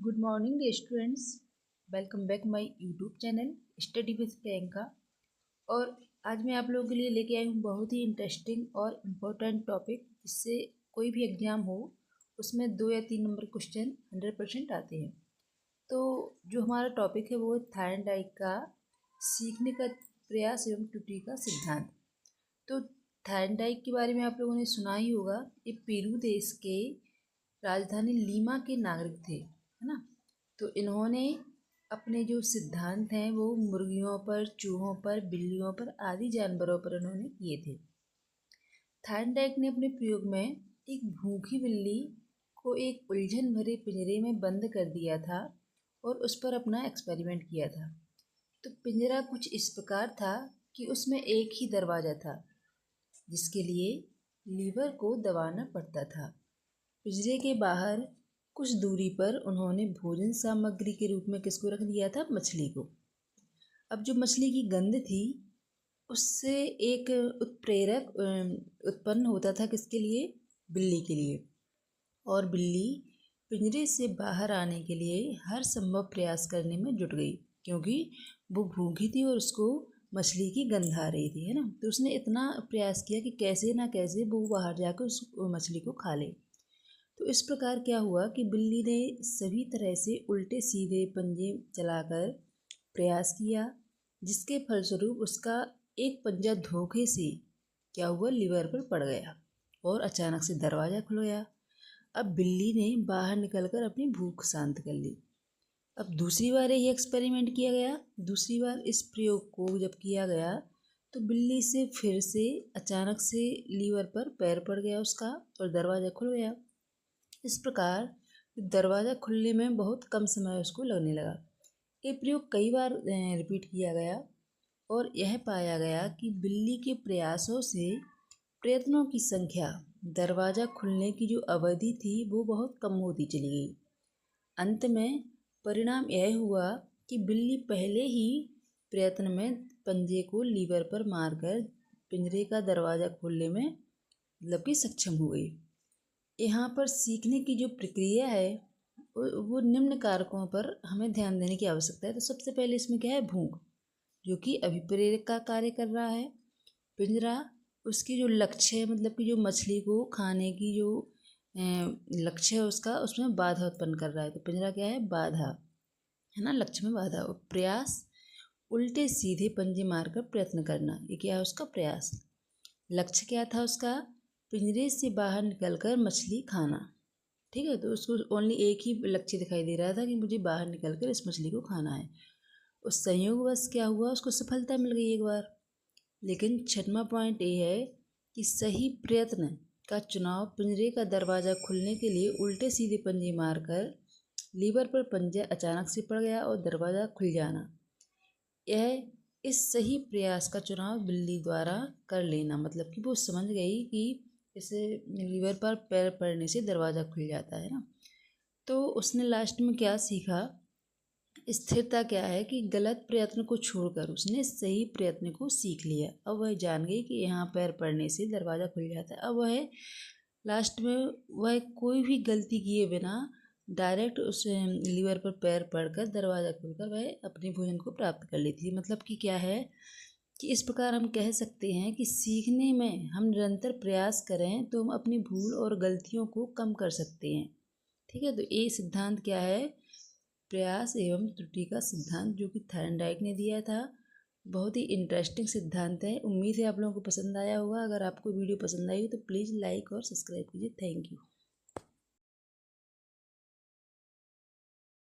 Good morning dear students. Welcome back my YouTube channel study with Priyanka. और आज मैं आप लोगों के लिए लेके आई हूँ बहुत ही इंटरेस्टिंग और इम्पोर्टेंट टॉपिक, जिससे कोई भी एग्जाम हो उसमें 2 या 3 नंबर क्वेश्चन 100% आते हैं। तो जो हमारा टॉपिक है वो है थायरनडाइक का सीखने का प्रयास एवं त्रुटि का सिद्धांत। तो थायरनडाइक के बारे में आप लोगों ने सुना ही होगा। ये पेरू देश के राजधानी लीमा के नागरिक थे, है ना। तो इन्होंने अपने जो सिद्धांत हैं वो मुर्गियों पर, चूहों पर, बिल्लियों पर आदि जानवरों पर इन्होंने किए थे। थायरनडाइक ने अपने प्रयोग में एक भूखी बिल्ली को एक उलझन भरे पिंजरे में बंद कर दिया था और उस पर अपना एक्सपेरिमेंट किया था। तो पिंजरा कुछ इस प्रकार था कि उसमें एक ही दरवाज़ा था, जिसके लिए लीवर को दबाना पड़ता था। पिंजरे के बाहर कुछ दूरी पर उन्होंने भोजन सामग्री के रूप में किसको रख दिया था? मछली को। अब जो मछली की गंध थी उससे एक उत्प्रेरक उत्पन्न होता था, किसके लिए? बिल्ली के लिए। और बिल्ली पिंजरे से बाहर आने के लिए हर संभव प्रयास करने में जुट गई, क्योंकि वो भूखी थी और उसको मछली की गंध आ रही थी, है ना। तो उसने इतना प्रयास किया कि कैसे ना कैसे वो बाहर जाकर उस मछली को खा ले। तो इस प्रकार क्या हुआ कि बिल्ली ने सभी तरह से उल्टे सीधे पंजे चलाकर प्रयास किया, जिसके फलस्वरूप उसका एक पंजा धोखे से क्या हुआ? लीवर पर पड़ गया और अचानक से दरवाज़ा खुल गया। अब बिल्ली ने बाहर निकलकर अपनी भूख शांत कर ली। अब दूसरी बार यही एक्सपेरिमेंट किया गया। दूसरी बार इस प्रयोग को जब किया गया तो बिल्ली से फिर से अचानक से लीवर पर पैर पड़ गया उसका और दरवाज़ा खुल गया। इस प्रकार दरवाज़ा खुलने में बहुत कम समय उसको लगने लगा। ये प्रयोग कई बार रिपीट किया गया और यह पाया गया कि बिल्ली के प्रयासों से प्रयत्नों की संख्या, दरवाज़ा खुलने की जो अवधि थी वो बहुत कम होती चली गई। अंत में परिणाम यह हुआ कि बिल्ली पहले ही प्रयत्न में पंजे को लीवर पर मारकर पिंजरे का दरवाज़ा खोलने में मतलब कि सक्षम हो गई। यहाँ पर सीखने की जो प्रक्रिया है वो निम्न कारकों पर हमें ध्यान देने की आवश्यकता है। तो सबसे पहले इसमें क्या है? भूख, जो कि अभिप्रेरक का कार्य कर रहा है। पिंजरा उसकी जो लक्ष्य है, मतलब कि जो मछली को खाने की जो लक्ष्य है उसका, उसमें बाधा उत्पन्न कर रहा है। तो पिंजरा क्या है? बाधा, है ना, लक्ष्य में बाधा। और प्रयास उल्टे सीधे पंजे मारकर प्रयत्न करना, ये क्या है? उसका प्रयास। लक्ष्य क्या था उसका? पिंजरे से बाहर निकलकर मछली खाना। ठीक है, तो उसको ओनली एक ही लक्ष्य दिखाई दे रहा था कि मुझे बाहर निकलकर इस मछली को खाना है। उस संयोगवश क्या हुआ? उसको सफलता मिल गई एक बार। लेकिन छठवां पॉइंट ये है कि सही प्रयत्न का चुनाव पिंजरे का दरवाज़ा खुलने के लिए उल्टे सीधे पंजे मारकर लीवर पर पंजा अचानक से पड़ गया और दरवाज़ा खुल जाना, यह इस सही प्रयास का चुनाव बिल्ली द्वारा कर लेना। मतलब कि वो समझ गई कि इसे लीवर पर पैर पड़ने से दरवाज़ा खुल जाता है ना। तो उसने लास्ट में क्या सीखा? स्थिरता क्या है कि गलत प्रयत्न को छोड़कर उसने सही प्रयत्न को सीख लिया। अब वह जान गई कि यहाँ पैर पड़ने से दरवाज़ा खुल जाता है। अब वह लास्ट में वह कोई भी गलती किए बिना डायरेक्ट उस लीवर पर पैर पड़कर दरवाज़ा खोलकर वह अपने भोजन को प्राप्त कर लेती है। मतलब कि क्या है कि इस प्रकार हम कह सकते हैं कि सीखने में हम निरंतर प्रयास करें तो हम अपनी भूल और गलतियों को कम कर सकते हैं। ठीक है, तो ये सिद्धांत क्या है? प्रयास एवं त्रुटि का सिद्धांत, जो कि थायरनडाइक ने दिया था। बहुत ही इंटरेस्टिंग सिद्धांत है। उम्मीद है आप लोगों को पसंद आया होगा। अगर आपको वीडियो पसंद आई हो तो प्लीज़ लाइक और सब्सक्राइब कीजिए। Thank you.